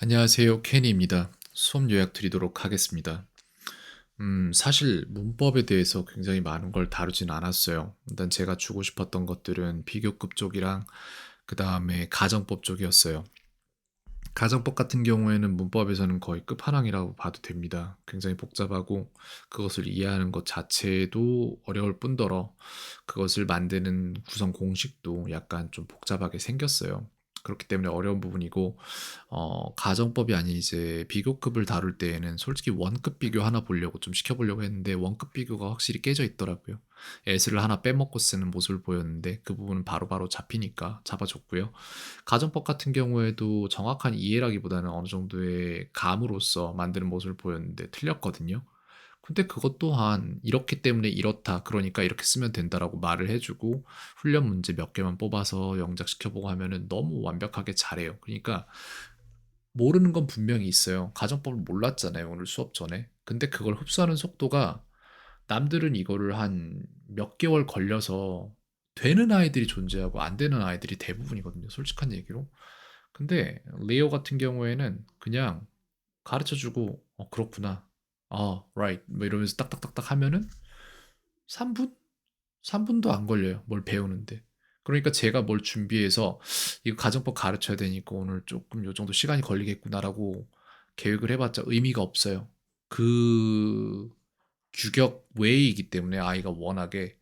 안녕하세요. 케니입니다. 수업 요약 드리도록 하겠습니다. 사실 문법에 대해서 굉장히 많은 걸 다루진 않았어요. 일단 제가 주고 싶었던 것들은 비교급 쪽이랑 그 다음에 가정법 쪽이었어요. 가정법 같은 경우에는 문법에서는 거의 끝판왕이라고 봐도 됩니다. 굉장히 복잡하고 그것을 이해하는 것 자체도 어려울 뿐더러 그것을 만드는 구성 공식도 약간 좀 복잡하게 생겼어요. 그렇기 때문에 어려운 부분이고 가정법이 아닌 이제 비교급을 다룰 때에는 솔직히 원급 비교 하나 보려고 좀 시켜보려고 했는데 원급 비교가 확실히 깨져 있더라고요. s를 하나 빼먹고 쓰는 모습을 보였는데 그 부분은 바로바로 잡히니까 잡아줬고요. 가정법 같은 경우에도 정확한 이해라기보다는 어느 정도의 감으로써 만드는 모습을 보였는데 틀렸거든요. 근데 그것 또한 "이렇기 때문에 이렇다. 그러니까 이렇게 쓰면 된다."라고 말을 해 주고 훈련 문제 몇 개만 뽑아서 영작시켜 보고 하면은 너무 완벽하게 잘해요. 그러니까 모르는 건 분명히 있어요. 가정법을 몰랐잖아요, 오늘 수업 전에. 근데 그걸 흡수하는 속도가 남들은 이거를 한 몇 개월 걸려서 되는 아이들이 존재하고 안 되는 아이들이 대부분이거든요, 솔직한 얘기로. 근데 레오 같은 경우에는 그냥 가르쳐 주고 그렇구나. right." 뭐 이러면서 딱딱딱딱 하면은 3 분? 3 분도 안 걸려요, 뭘 배우는데. 그러니까 제가 뭘 준비해서 '이거 가정법 가르쳐야 되니까 오늘 쪼끔 요 정도 시간이 걸리겠구나.'라고 계획을 해 봤자 의미가 없어요. 그 규격 외이기 때문에 아이가 워낙에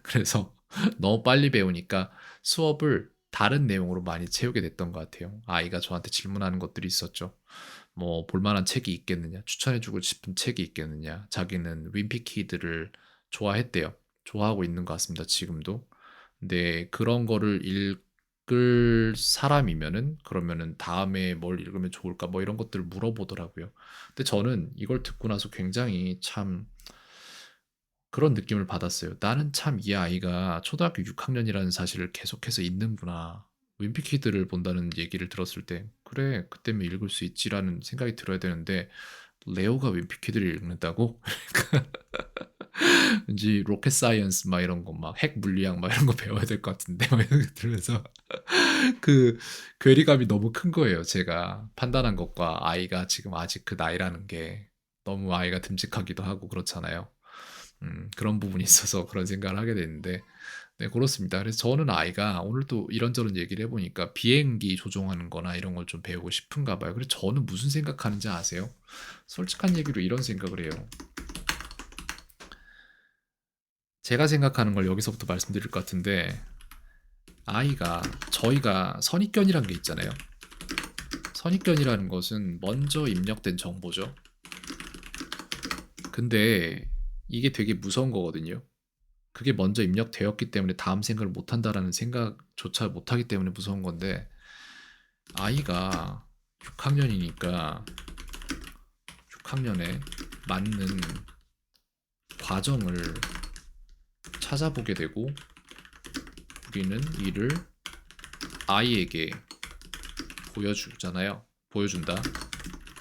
그래서 너무 빨리 배우니까 수업을 다른 내용으로 많이 채우게 됐던 것 같아요. 아이가 저한테 질문하는 것들이 있었죠. 뭐 "볼 만한 책이 있겠느냐? 추천해 주고 싶은 책이 있겠느냐?" 자기는 윈피키드를 좋아했대요. 좋아하고 있는 것 같습니다, 지금도. 근데 그런 거를 읽을 사람이면은 그러면은 "다음에 뭘 읽으면 좋을까?" 뭐 이런 것들을 물어보더라고요. 근데 저는 이걸 듣고 나서 굉장히 참 그런 느낌을 받았어요. '나는 참 이 아이가 초등학교 6 학년이라는 사실을 계속해서 잊는구나.' 윈피키드를 본다는 얘기를 들었을 때 '그래. 그때면 읽을 수 있지.'라는 생각이 들어야 되는데 레오가 윈피키드를 읽는다고? 왠지 로켓 사이언스 막 이런 거 막 핵 물리학 막 이런 거 배워야 될 것 같은데 막 이런 생각이 들면서 그 괴리감이 너무 큰 거예요, 제가 판단한 것과 아이가 지금 아직 그 나이라는 게. 너무 아이가 듬직하기도 하고 그렇잖아요. 그런 부분이 있어서 그런 생각을 하게 됐는데 네 그렇습니다. 그래서 저는 아이가 오늘 또 이런저런 얘기를 해 보니까 비행기 조종하는 거나 이런 걸 좀 배우고 싶은가 봐요. 그래서 저는 무슨 생각하는지 아세요? 솔직한 얘기로 이런 생각을 해요. 제가 생각하는 걸 여기서부터 말씀드릴 것 같은데 아이가 저희가 선입견이란 게 있잖아요. 선입견이라는 것은 먼저 입력된 정보죠. 근데 이게 되게 무서운 거거든요. 그게 먼저 입력되었기 때문에 다음 생각을 못 한다라는 생각조차 못 하기 때문에 무서운 건데 아이가 6 학년이니까 6 학년에 맞는 과정을 찾아보게 되고 우리는 이를 아이에게 보여주잖아요. 보여준다.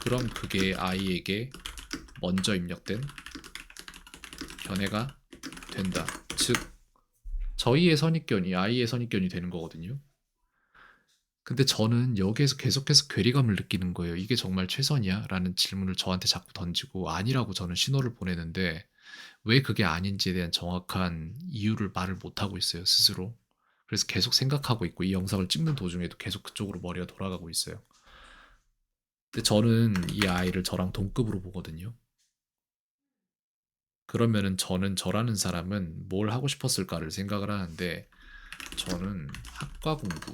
그럼 그게 아이에게 먼저 입력된 견해가 된다. 즉 저희의 선입견이 아이의 선입견이 되는 거거든요. 근데 저는 여기에서 계속해서 괴리감을 느끼는 거예요. '이게 정말 최선이야?' 라는 질문을 저한테 자꾸 던지고 아니라고 저는 신호를 보내는데 왜 그게 아닌지에 대한 정확한 이유를 말을 못 하고 있어요, 스스로. 그래서 계속 생각하고 있고 이 영상을 찍는 도중에도 계속 그쪽으로 머리가 돌아가고 있어요. 근데 저는 이 아이를 저랑 동급으로 보거든요. 그러면은 저는 저라는 사람은 뭘 하고 싶었을까를 생각을 하는데 저는 학과 공부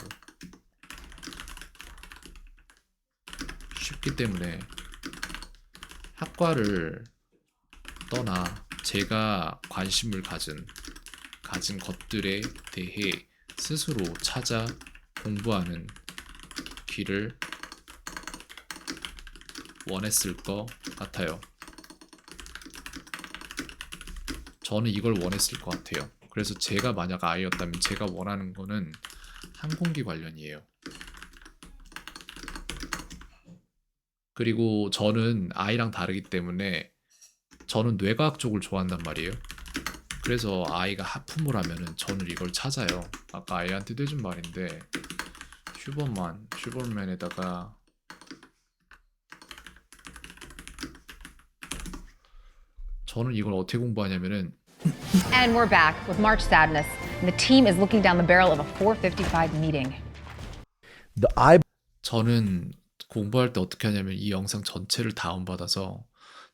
쉽기 때문에 학과를 떠나 제가 관심을 가진 것들에 대해 스스로 찾아 공부하는 길을 원했을 것 같아요. 저는 이걸 원했을 것 같아요. 그래서 제가 만약 아이였다면 제가 원하는 거는 항공기 관련이에요. 그리고 저는 아이랑 다르기 때문에 저는 뇌과학 쪽을 좋아한단 말이에요. 그래서 아이가 하품을 하면은 저는 이걸 찾아요. 아까 아이한테도 해준 말인데 슈퍼맨에다가 저는 이걸 어떻게 공부하냐면은 And we're back with March Sadness, and the team is looking down the barrel of a 4:55 meeting. The eye 저는 공부할 때 어떻게 하냐면 이 영상 전체를 다운받아서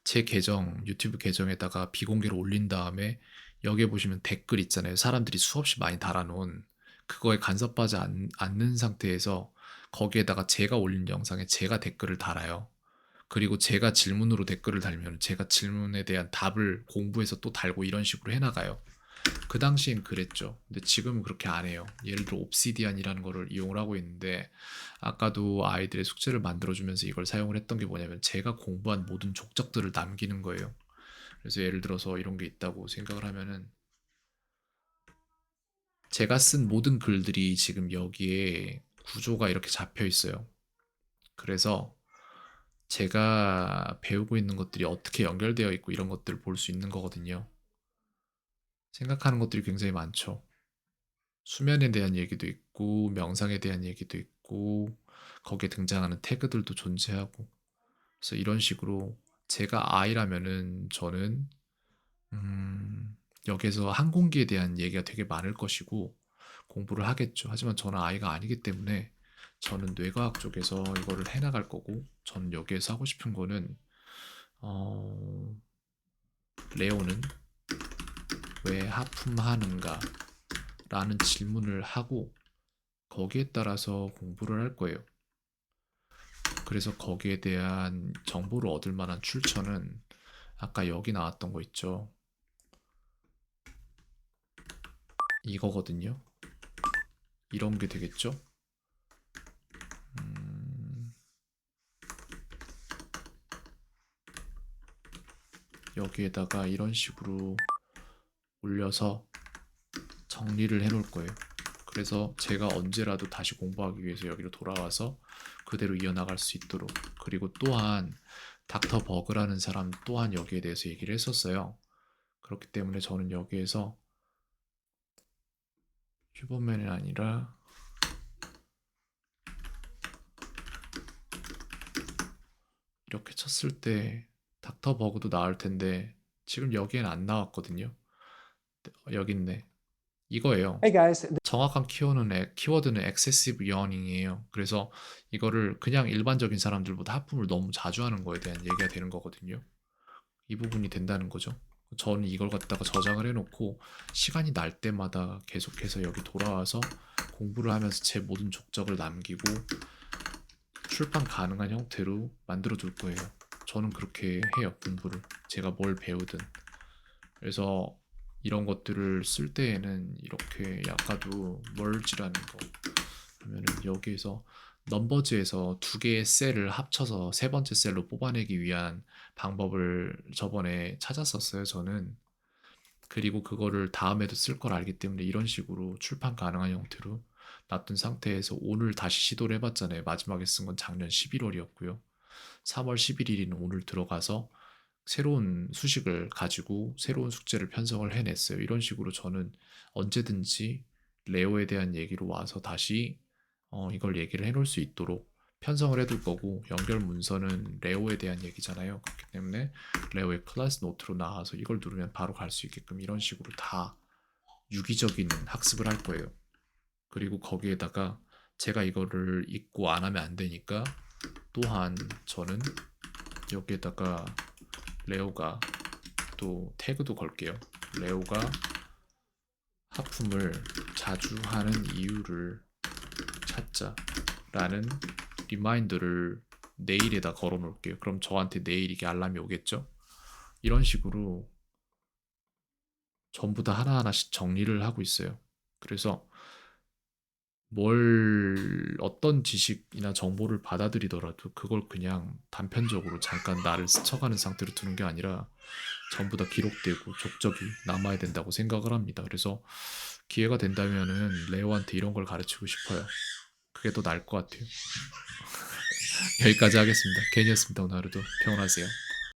제 계정, 유튜브 계정에다가 비공개로 올린 다음에 여기에 보시면 댓글 있잖아요. 사람들이 수없이 많이 달아놓은 그거에 간섭하지 않는 상태에서 거기에다가 제가 올린 영상에 제가 댓글을 달아요. 그리고 제가 질문으로 댓글을 달면 제가 질문에 대한 답을 공부해서 또 달고 이런 식으로 해나가요. 그 당시엔 그랬죠. 근데 지금은 그렇게 안 해요. 예를 들어 옵시디안이라는 거를 이용을 하고 있는데 아까도 아이들의 숙제를 만들어주면서 이걸 사용을 했던 게 뭐냐면 제가 공부한 모든 족적들을 남기는 거예요. 그래서 예를 들어서 이런 게 있다고 생각을 하면은 제가 쓴 모든 글들이 지금 여기에 구조가 이렇게 잡혀 있어요. 그래서 제가 배우고 있는 것들이 어떻게 연결되어 있고 이런 것들을 볼 수 있는 거거든요. 생각하는 것들이 굉장히 많죠. 수면에 대한 얘기도 있고 명상에 대한 얘기도 있고 거기에 등장하는 태그들도 존재하고 그래서 이런 식으로 제가 I라면은 저는 여기에서 항공기에 대한 얘기가 되게 많을 것이고 공부를 하겠죠. 하지만 저는 I가 아니기 때문에 저는 뇌과학 쪽에서 이거를 해나갈 거고 저는 여기에서 하고 싶은 거는 어, 레오는 왜 하품하는가 라는 질문을 하고 거기에 따라서 공부를 할 거예요. 그래서 거기에 대한 정보를 얻을 만한 출처는 아까 여기 나왔던 거 있죠. 이거거든요. 이런 게 되겠죠. 여기에다가 이런 식으로 올려서 정리를 해 놓을 거예요. 그래서 제가 언제라도 다시 공부하기 위해서 여기로 돌아와서 그대로 이어나갈 수 있도록. 그리고 또한 닥터 버그라는 사람 또한 여기에 대해서 얘기를 했었어요. 그렇기 때문에 저는 여기에서 휴버맨이 아니라 이렇게 쳤을 때 닥터 버그도 나올 텐데 지금 여기엔 안 나왔거든요. 여기 있네. 이거예요. Hey guys, 정확한 키워드는 excessive yawning이에요. 그래서 이거를 그냥 일반적인 사람들보다 하품을 너무 자주 하는 거에 대한 얘기가 되는 거거든요. 이 부분이 된다는 거죠. 저는 이걸 갖다가 저장을 해놓고 시간이 날 때마다 계속해서 여기 돌아와서 공부를 하면서 제 모든 족적을 남기고 출판 가능한 형태로 만들어 둘 거예요. 저는 그렇게 해요, 공부를. 제가 뭘 배우든. 그래서 이런 것들을 쓸 때에는 이렇게 아까도 멀지라는 거 하면은 여기에서 넘버즈에서 두 개의 셀을 합쳐서 세 번째 셀로 뽑아내기 위한 방법을 저번에 찾았었어요, 저는. 그리고 그거를 다음에도 쓸 걸 알기 때문에 이런 식으로 출판 가능한 형태로 놔둔 상태에서 오늘 다시 시도를 해봤잖아요. 마지막에 쓴 건 작년 11월이었고요. 3월 11일인 오늘 들어가서 새로운 수식을 가지고 새로운 숙제를 편성을 해냈어요. 이런 식으로 저는 언제든지 레오에 대한 얘기로 와서 다시 이걸 얘기를 해놓을 수 있도록 편성을 해둘 거고 연결 문서는 레오에 대한 얘기잖아요. 그렇기 때문에 레오의 클래스 노트로 나와서 이걸 누르면 바로 갈 수 있게끔 이런 식으로 다 유기적인 학습을 할 거예요. 그리고 거기에다가 제가 이거를 읽고 안 하면 안 되니까 또한 저는 여기에다가 레오가 또 태그도 걸게요. 레오가 하품을 자주 하는 이유를 찾자라는 리마인더를 내일에다 걸어 놓을게요. 그럼 저한테 내일 이게 알람이 오겠죠? 이런 식으로 전부 다 하나하나씩 정리를 하고 있어요. 그래서 어떤 지식이나 정보를 받아들이더라도 그걸 그냥 단편적으로 잠깐 나를 스쳐가는 상태로 두는 게 아니라 전부 다 기록되고 족적이 남아야 된다고 생각을 합니다. 그래서 기회가 된다면은 레오한테 이런 걸 가르치고 싶어요. 그게 더 나을 것 같아요. 여기까지 하겠습니다. 괜히였습니다. 오늘 하루도 평온하세요.